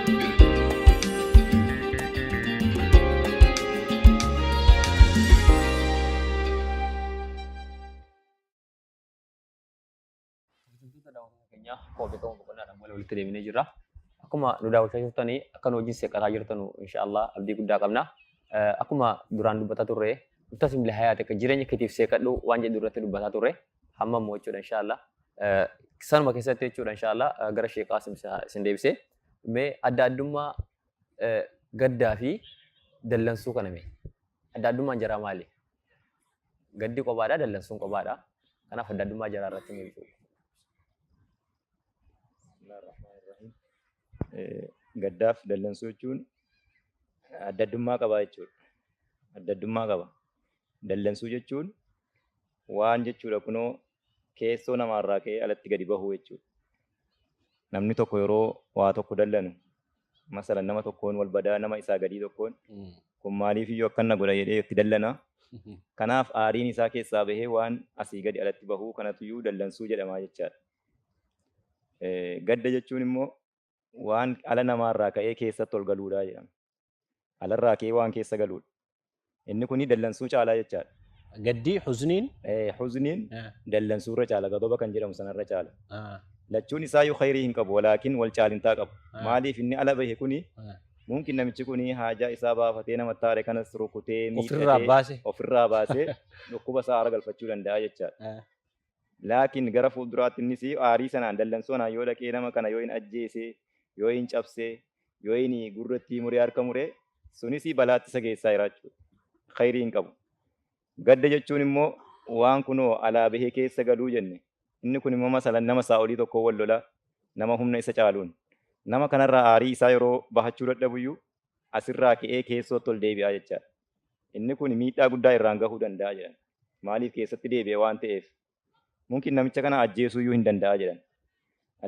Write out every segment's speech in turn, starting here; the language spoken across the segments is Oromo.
Kenya kophee ta'uu boqonnaadhaan wal walitti deemnee jirra. Akkuma nu daawwachaa jirtanii akka nu wajjin seeqataa jirtanu inshaallah abdii guddaa qabna. Akkuma duraan dubbataa turre murtasim lihayaati akka jireenya keetiif seeqadhu waan jedhu irratti dubbataa turre hamma immoo jechuudha inshaallah. Sanuma keessatti jechuudha inshaallah gara sheeqaa isin deebisee mee adda addummaa gaddaa fi dallansuu kana mee adda addummaan jaraa maali? Gaddi kophaadha dallansuun kophaadha. Kanaaf adda addummaa jaraa irratti mee ibsu. Gaddaaf dallansuu jechuun adda addummaa qaba jechuudha. Adda addummaa qaba. Dallansuu jechuun waan jechuudha kunoo keessoo namaarraa ka'ee alatti gadi bahuu jechuudha. Namni tokko yeroo waa tokko dallanu masalan nama tokkoon wal badaa nama isaa gadii tokkoon kun maaliif iyyuu akkana godha jedhee itti dallana. Kanaaf aariin isaa keessaa bahee waan asii gadi alatti bahuu kanatuyyuu dallansuu jedhama jechaadha. Gadda jechuun immoo waan ala namaarraa ka'ee keessatti ol galuudha jedhama. Alarraa ka'ee waan keessa galuudha. Inni kuni dallansuu caalaa jechaadha. Gaddi huzniin? Huzniin dallansuurra caala gadoba kan jedhamu sanarra caala. Lachuun isaa yoo khayrii hin qabu walaakin wal caalintaa qabu. Maaliif inni ala bahe kuni mumkin namichi kuni haajaa isaa baafatee nama taare kanas rukutee miidhatee ofirraa baasee dhukkuba isaa haara galfachuu danda'a jechaadha. Laakiin gara fuulduraatti innis aarii sanaan dallansoonaan yoo dhaqee nama kana yoo hin ajjeesee yoo hin cabsee yoo hin gurratti muree harka muree sunis balaatti isa geessaa jira jechuudha. Khayrii hin qabu. Gadda jechuun immoo waan kunoo alaa bahee keessa galuu jenne. Inni kun immoo masalan nama saa'olii tokko wal lola nama humna isa caaluun. Nama kanarraa aarii isaa yeroo bahachuu dadhabuyyuu asirraa ka'ee keessootti ol deebi'aa jechaadha. Inni kun miidhaa guddaa irraan gahuu danda'a jedhan. Maaliif keessatti deebi'e waan ta'eef. Mungkin namicha kana ajjeesuuyyuu hin danda'a jedhan.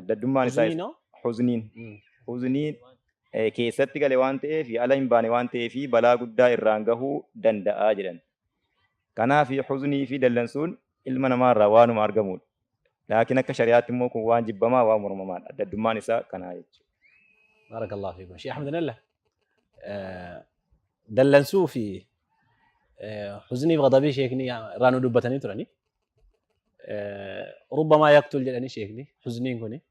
Adda addummaan isaa huzniin. Huzniin keessatti gale waan ta'eef ala hin baane waan ta'eef balaa guddaa irraan gahuu danda'a jedhan. Kanaaf huznii fi dallansuun ilma namaarraa waanuma argamudha. Laakiin akka shari'aatti immoo kun waan jibbamaa waan mormamaadha. Adda addummaan isaa kanaa jechuudha. Barakallahu fiikum. Sheekh Ahmed Nalla dallansuu fi huznii fi ghadabii sheekni raanuu dubbatanii turani. ربما يقتل جلني شيخني حزنين كوني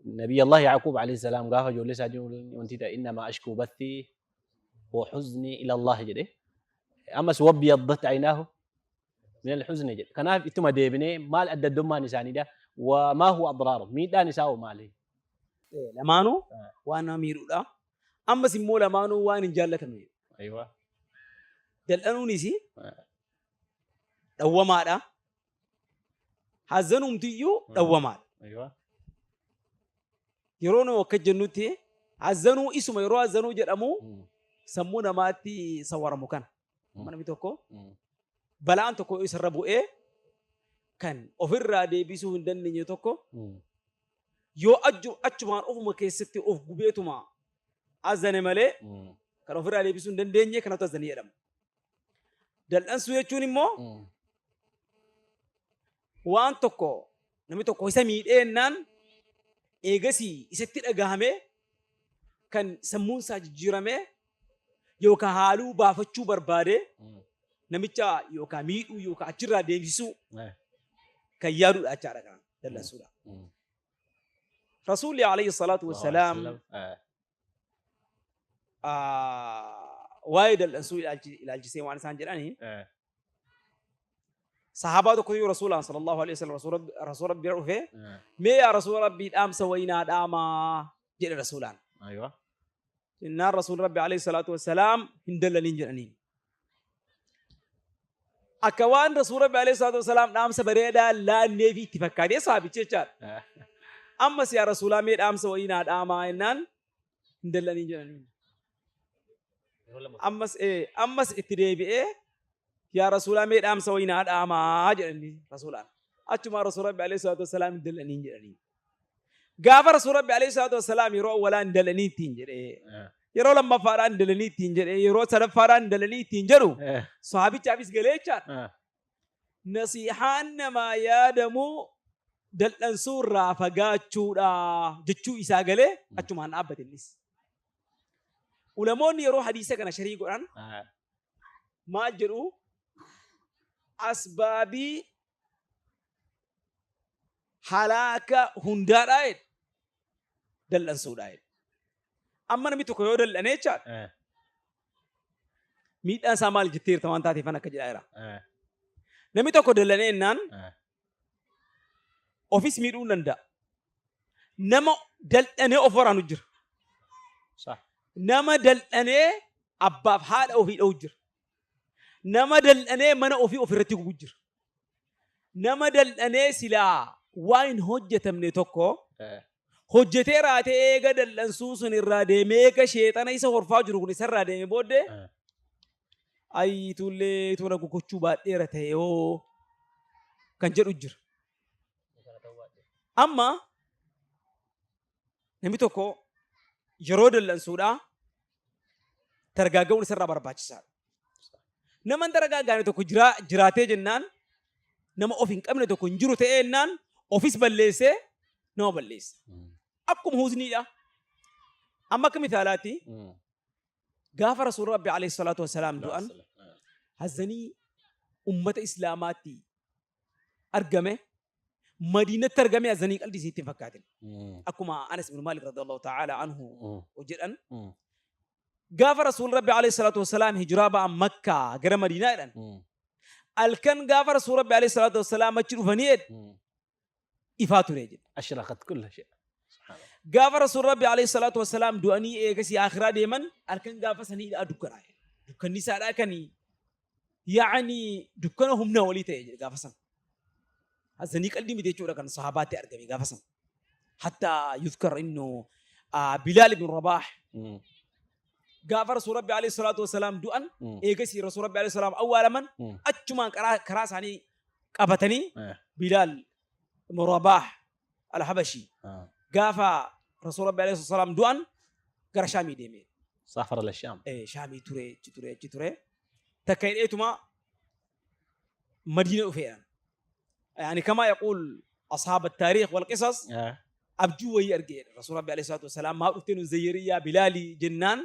نبي الله يعقوب عليه السلام قال جول لسا وانت انما اشكو بثي وحزني الى الله جده اما وبيضت عيناه من الحزن جد كان انتم ديبني مال ادى الدم نساني ده وما هو اضراره ميدا نساو مالي لمانو وانا ميرو ده اما سمو لمانو وان جالك ميرو ايوه دلانو نسي دوامادا حزنومتيو دواماد ايوه يرونو وكجنوتي حزنو اسمه يرو حزنو جدمو سمونا ماتي صورمو كان من بيتوكو بلا انت كو يسربو كان اوفر ديبيسو هندن نيتوكو يو اجمان اوف مكيستي اوف غبيتوما حزن مالي كان اوفر ديبيسو هندن دنيه كان تزني يدم دلانسو يچوني مو waan tokko namni tokko isa miidheennaan eegasii isatti dhagahame kan sammuun isaa jijjiirame yookaan haaluu baafachuu barbaade namicha yookaan miidhuu yookaan achirraa deebisuu kan yaadudha achaadha kan dallansuudha. Rasuulli alayhi salaatu wassalaam waa'ee dallansuu ilaalchisee waan isaan jedhanii صحابة كثير رسول الله صلى الله عليه وسلم رسول ربي رفه ما يا رسول ربي دام سوينا داما جل رسولان أيوة إن الرسول ربي عليه الصلاة والسلام هندل نجرني أكوان رسول ربي عليه الصلاة والسلام دام سبريدا لا نبي تفكر صحابي تشار أما يا رسول الله ما دام سوينا داما إنن هندل نجرني أما إتريبي يا رسول الله ميدام سوينا داما جرني رسول الله اچما رسول الله عليه الصلاه والسلام دلني جرني غاف رسول الله عليه الصلاه والسلام يرو ولا دلني تنجري يرو لما فاران دلني تنجري يرو سر فاران دلني تنجرو صحابي چابيس گليچا نصيحان ما يادمو dal'ansuu irraa fagaachuudha jechuu isaa galee achumaan dhaabbate innis. Ulamoonni yeroo hadiisa kana sharii godhan maal jedhu asbaabii halaaka hundaadhaa jedhe dal'ansuudhaa jedhe. Amma namni tokko yoo dal'anee jechaadha miidhaan isaa maal jetteerta waan taateef akka jedhaa jira. Namni tokko dal'anee jennaan ofis miidhuu danda'a. Nama dal'anee of waraanu jira. Nama dal'anee abbaaf haadha ofii dha'u jira. Nama dal'anee mana ofii ofirratti gubu jira. Nama dal'anee silaa waan hin hojjetamne tokko hojjetee raatee eega dal'ansuu sun irraa deemee eega sheexana isa horfaa jiru kun isarraa deemee booddee ayitullee tuna gochuu baadheera ta'e yoo kan jedhu jira. Amma namni tokko yeroo dal'ansuudhaa targaaga'uun isarraa barbaachisaadha. Nama targaaga'ane tokko jiraatee jennaan nama of hin qabne tokko hin jiru ta'ee jennaan ofis balleessee nama balleessa. Akkuma huzniidha. Amma akka mithaalaatti gaafa rasuul rabbi alayhi salaatu wassalaam du'an hazzanii ummata islaamaatti argame madiinatti argame hazzanii qalbii isiitti hin fakkaatin. Akkuma Anas bin Maalik radiyallahu ta'ala anhu jedhan gaafa rasuul rabbi alayhi salaatu wassalaam hijiraa ba'an Makkaa gara Madiinaa jedhan alkan gaafa rasuul rabbi alayhi salaatu wassalaam achi dhufanii ifaa ture jedhe. أشرقت كل شيء. gaafa rasuul rabbi alayhi salaatu wassalaam du'anii eegasii akhiraa deeman alkan gaafa saniidhaa dukkanaa dukkanni isaadhaa kanii yaani dukkana humna walii ta'e jedhe gaafa san hazzanii qalbii miti jechuudha kan sahabaatti argame gaafa san hatta yuzkar innu Bilaal ibn Rabaah gaafa rasuul rabbi alayhi salaatu wassalaam du'an eegasii rasuul rabbi alayhi salaam awwaalaman achumaan karaa isaanii qabatanii Bilaal ibn Rabaah al-Habashi gaafa rasuul rabbi alayhi salaam du'an gara Shaamii deeme. سافر للشام. Shaamii ture takka hidheetuma Madiina dhufeedhaan. يعني كما يقول أصحاب التاريخ والقصص أبجو ويرجع رسول الله عليه الصلاة والسلام ما قلتين الزيرية بلالي جنان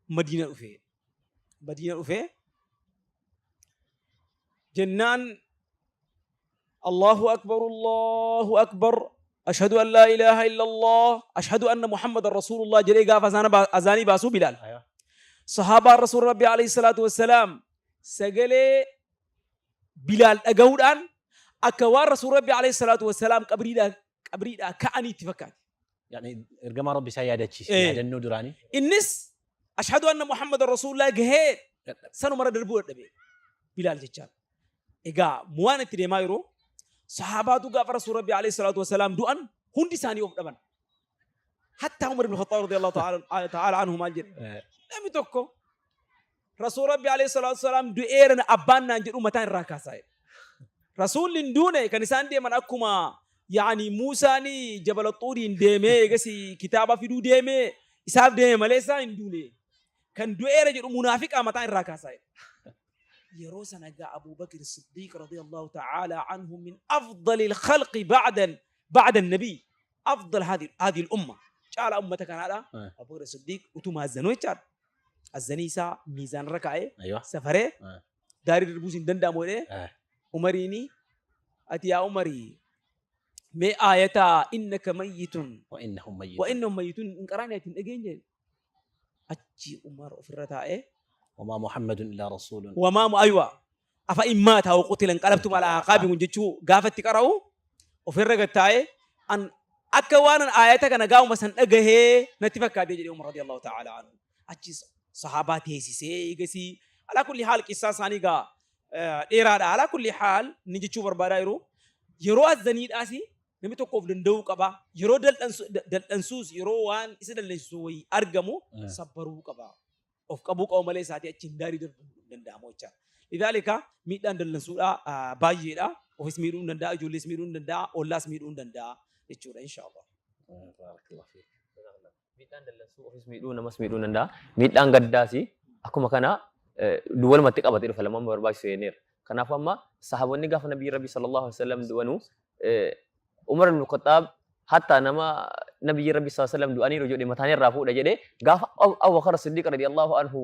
مدينة أوفي جنان الله أكبر أشهد أن لا إله إلا الله أشهد أن محمد رسول الله جري قاف أزاني باسو بلال صحابة رسول ربي عليه الصلاة والسلام سجلي بلال أجودان أكوار رسول ربي عليه الصلاة والسلام قبريدا كأني اتفقات يعني إرجع ربي سيادتشي سيادة النودراني النس أشهد أن محمد رسول الله جهاد سنو مرة دربور دبي بلال جتشان إجا موانة تريمايرو صحاباتو قاف رسول ربي عليه الصلاة والسلام دوان هندي ثاني يوم دبن حتى عمر بن الخطاب رضي الله تعالى عنه مالجر لم يتوكو رسول ربي عليه الصلاة والسلام دو إيرنا أبانا نجر أمتان راكاساي رسول لندونه كان إنسان دي من أكما يعني موسى ني جبل الطور ديمي يغسي كتابة في دو ديمي إساف ديمي مليسا اندوني كان دو إيرنا جر منافق أمتان راكاساي يروس نجا أبو بكر الصديق رضي الله تعالى عنه من أفضل الخلق بعد النبي أفضل هذه الأمة شال أمتك كان هذا أبو بكر الصديق وتما الزنوي شال الزنيسا ميزان ركعة أيوة سفره داري ربوسين دندا موري عمريني أتيا عمري ما آيتا إنك ميت وإنهم ميتون إن قرانية أجين أتي عمر أفرتها وما محمد إلا رسول وما أيوة أفإن مات أو قتل انقلبتم على أعقابكم جتشو قافت تقرأوا وفرقتها أن أكوانا آياتك أنا قاوم مثلا أجهه نتفكر دي عمر رضي الله تعالى عنه أتي صحابات هيسي على كل حال قصة ثانية إرادة على كل حال نيجي تشوف بربرايرو يرو الزنيد أسي نمي تقف لندو كبا يرو دل أنسوس يرو وان إسد اللي أرجمو صبروا كبا of kabuk أو ملأ ساعتي أتشنداري دندامو إيشا لذلك ميدان دلنسولا بايجيدا وفيس ميرون دندا جوليس ميرون دندا أولاس ميرون دندا إيشورا إن شاء الله. بارك الله فيك. ميدان دلنسو وفيس ميرون نمس ميرون دندا ميدان قداسي أكو مكانا دوال ماتك أبتيرو فلما برباش سينير Kanaaf amma sahaboonni gaafa Nabii Rabbi sallallahu alaihi wasallam du'anu Umar ibn Khattab hatta nama Nabii Rabbi sallallahu alaihi wasallam du'aniiru jedhe mataanii irraa fuudha jedhe gaafa Abu Bakar Siddiq radiyallahu anhu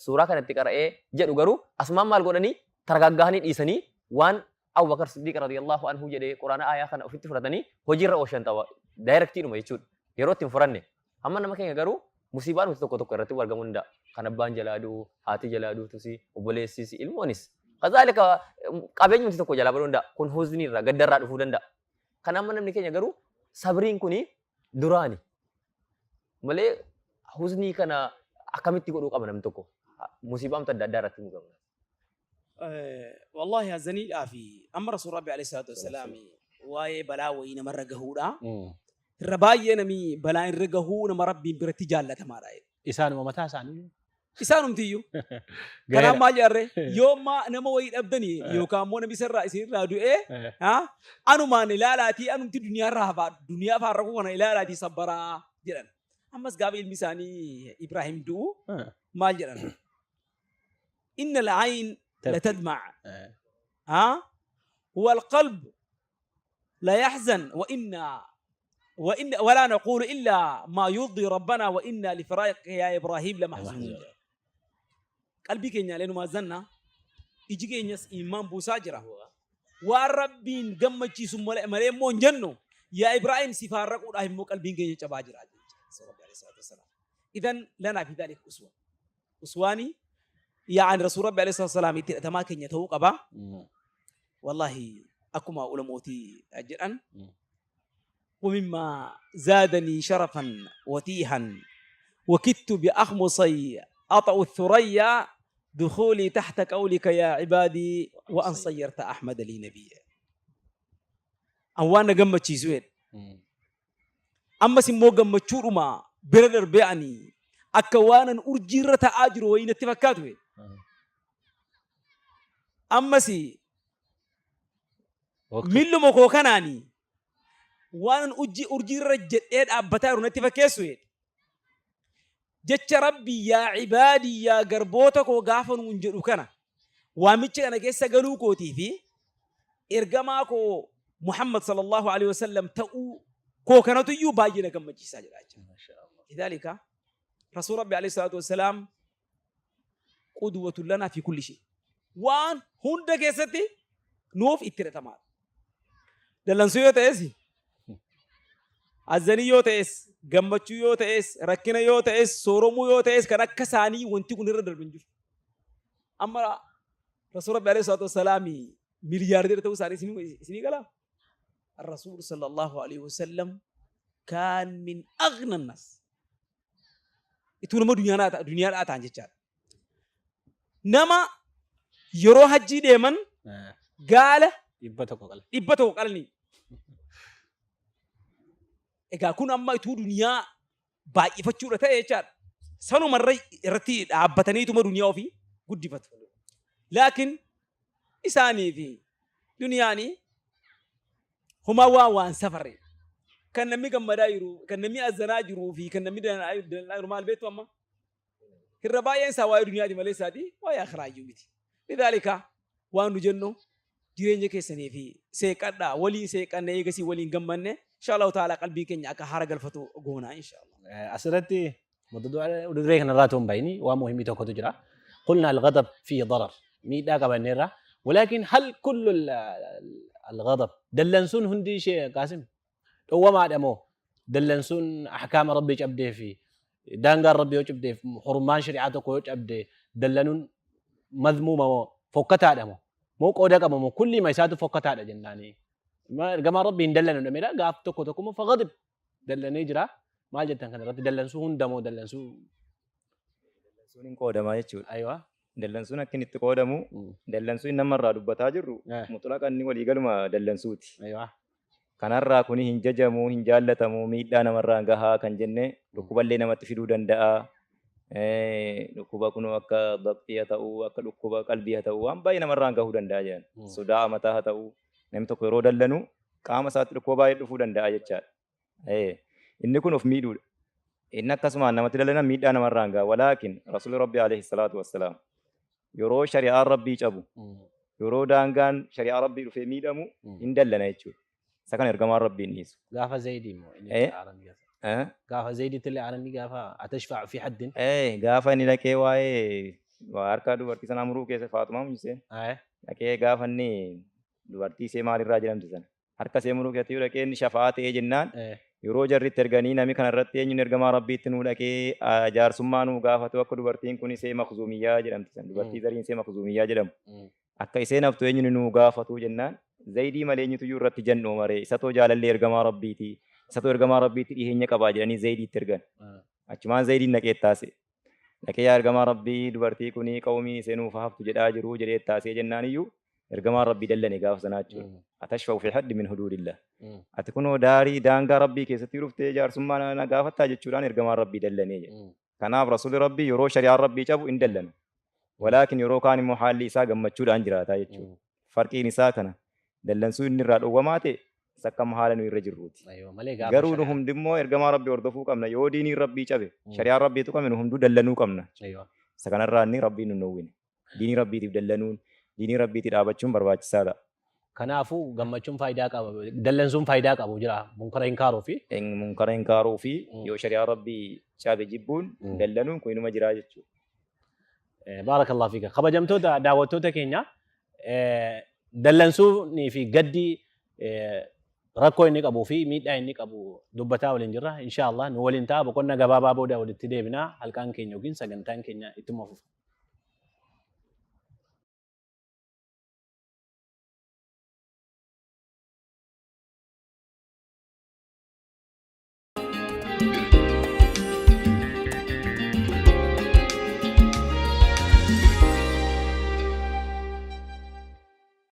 suuraa kanatti qara'ee jedhu garuu asumaan maal godhanii targaggaahanii dhiisanii waan Abu Bakar Siddiq radiyallahu anhu jedhe Quraana aayaa kana ofitti fudhatanii hojiirra oolchan ta'a daayirektiidhuma jechuudha yeroo ittiin furanne amma nama keenya garuu musiibaan tokko tokko irratti argamuu danda'a kan abbaan jalaa du'u haati jalaa duutusi obboleessis ilmoonis kazaalika qabeenyi tokko jalaa baduu danda'a kun huznirraa gaddarraa dhufuu danda'a kan amma namni keenya garuu sabriin kuni duraani malee huznii kana akkamitti godhuu qaba namni tokko musiibaan adda addaa irratti muudama. والله هزني في أمر رسول ربي عليه الصلاة والسلام واي بلا وين مرة جهودا الرباية نمي بلا إن رجهو نما ربي برتجال تمارا إسان ومتى ساني إسانهم تيو كلام ما جرى يوم ما نما وين أبدني يو كامون بيسر رئيسين رادو إيه ها أنا ما نلا تي أنا تي دنيا رهبا دنيا فارقو أنا لا تي صبرا جرا أمس قابل المساني إبراهيم دو ما جرى إن العين لا تدمع ها والقلب لا يحزن وإن ولا نقول إلا ما يرضي ربنا وإنا لفراقك يا إبراهيم لمحزونون قلبي كينيا لأنه ما زلنا يجي كينيا إمام بوساجرة وربين جمّتشي ثم مريمون جنّو يا إبراهيم سفارك ورحم قلبي كينيا تباجرة إذن لنا في ذلك أسواني يعني رسول ربي عليه الصلاة والسلام تما كينيا توق أبا والله أكما علموتي أجرا ومما زادني شرفا وتيها وكدت بأخمصي أطأ الثريا دخولي تحت قولك يا عبادي وأن صيرت أحمد لي نبيا أوانا قمت شيزوين أما سمو قمت شورما بردر بيعني أكوانا أرجيرة أجر وين اتفكاتوين أما سي ملو مكو كاناني waan urjiirra jedhee dhaabbataa jiru natti fakkeessu jecha rabbi yaa cibaadii yaa garboota koo gaafa nuun jedhu kana waamicha kana keessa galuu kootii fi ergamaa koo Muhammad sallallahu alaihi wasallam ta'uu koo kanatu iyyuu baay'ee na gammachiisaa jira jechuudha. Lidaalika rasuul rabbi alaihi salaatu wassalaam qudwatun lanaa fi kulli shay waan hunda keessatti nuuf itti hidhatamaa dallansuu yoo ta'es azanii yoo ta'es gammachuu yoo ta'es rakkina yoo ta'es sooromuu yoo ta'es kan akka isaanii wanti kun irra darban jiru amma rasuul rabbi alayhi salaatu wassalaam miliyaardera ta'uu isaanii isinii galaa الرسول صلى الله عليه وسلم كان من أغنى الناس يتون ما دنيا لا تانجتشار نما يروح حجي ديمن قال إبتو قالني egaa kun amma ituu duniyaa baay'ifachuudha ta'e jechaadha. Sanumarra irratti dhaabbataniituma duniyaa ofii guddifatu. Laakiin isaanii fi duniyaanii humaa waan safarre kan namni gammadaa jiru kan namni azanaa jiruu fi kan namni danaa jiru maal beektu amma irra baay'een isaa waa'ee duniyaati malee isaati waa'ee akiraayyuu miti. Lidaalika waan nu jennu jireenya keessanii fi seeqadhaa waliin seeqannee eegasii waliin gammanne إن شاء الله تعالى قلبي كني أكهارج الفتو جونا إن شاء الله. أسرتي مدري أن راتهم بيني ومهم توكو تجرا قلنا الغضب فيه ضرر ميدا كبنيرة ولكن هل كل الغضب دلنسون هندي شيء قاسم هو ما دمو دلنسون أحكام ربي جبده في دانقار ربي جبده في حرمان شريعته كوج جبده دلنون مذمومة فوقتها دمو مو قودك مو كل ما يساعد فوقتها جناني ما جماعة ربي دلنا نميلا قاف تكو تكو فغضب دلنا يجرا ما جتن كان رت دلنا سو هندمو دلنا سو سونين كودا ما يجول أيوة دلنا سونا كني تكودا مو دلنا سو إنما رادو بتاجرو مطلق أني ولي قالوا ما دلنا سوتي أيوة كان الرا كوني هنججا مو هنجالة تمو ميدا نمرة عنها كان جنة ركوب اللي نمت في دودن دا ركوب كونو أكا ضبطية تاو أكا ركوب قلبية تاو أم باي نمرة عنها هودن دا جان صداع متاها تاو namni tokko yeroo dallanu qaama isaatti dhukkoo baay'ee dhufuu danda'a jechaadha. Inni kun of miidhuudha. Inni akkasumaan namatti dallanan miidhaa namarraan ga'a. Walaakin Rasuulli Rabbi alayhi salaatu wassalaam yeroo shari'aan Rabbii cabu yeroo daangaan shari'aa rabbii dhufee miidhamu hin dallana jechuudha. Isa kana ergamaan rabbiin dhiisu. قافة زيدي مو إيه؟ قافة زيدي تلي عرني قافة أتشفع في حد Gaafa inni dhaqee waa harka dubartii sanaa muruu keessa Faatumaa Munyiseen dhaqee gaafa inni dubartii ishee maalirraa jedhamti sana harka ishee muruu keessatti dhaqee inni shafaa ta'ee jennaan yeroo jarritti erganii namni kana irratti eenyuun ergamaa rabbiitti nuu dhaqee jaarsummaa nuu gaafatu akka dubartiin kun ishee makzuumiyyaa jedhamti sana dubartii zariin ishee makzuumiyyaa jedhamu akka isheen haftu eenyuun nuu gaafatu jennaan Zaydii malee eenyutu iyyuu irratti jannoo maree isatoo jaalallee ergamaa rabbiiti isatoo ergamaa rabbiitti dhiheenya qabaa jedhanii Zaydiitti ergan achumaan Zaydiin dhaqee taase dhaqee yaa ergamaa rabbii dubartii kunii qawmii ishee nuuf haftu jedhaa jiru jedhee taasee jennaan iyyuu ergamaa rabbii dallane gaafa sanaa jechuudha. Atashfa'u fi haddi min huduudillah. Ati kunoo daarii daangaa rabbii keessatti dhuftee jaarsummaa na gaafattaa jechuudhaan ergamaan rabbii dallanee jedha. Kanaaf rasuulli rabbii yeroo shari'aan rabbii cabu hin dallanu. Walaakin yeroo kaan immoo haalli isaa gammachuudhaan jiraataa jechuudha. Farqiin isaa kana dallansuu inni irraa dhowwamaa ta'e sakkama haala nu irra jirruuti. Garuu nu hundi immoo ergamaa rabbii hordofuu qabna. Yoo diiniin rabbii cabe shari'aan rabbii tuqame nu hunduu dallanuu qabna. Isa kanarraa inni rabbiin nu nowwine. Diinii rabbiitiif dallanuun diinii rabbiitti dhaabachuun barbaachisaadha. Kanaafuu gammachuun faayidaa qaba. Dallansuun faayidaa qabu jira. Munkara hin kaaruu fi. Munkara hin kaaruu fi yoo shari'aa rabbii cabe jibbuun dallanuun kun inuma jiraa jechuudha. Baarakallahu fiika. Kabajamtoota daawwattoota keenya dallansuu fi gaddi rakkoo inni qabuu fi miidhaa inni qabu dubbataa waliin jirra. Inshaallah nu waliin ta'a boqonnaa gabaabaa booda walitti deebinaa halkaan keenya yookiin sagantaan keenya ittuma fufa.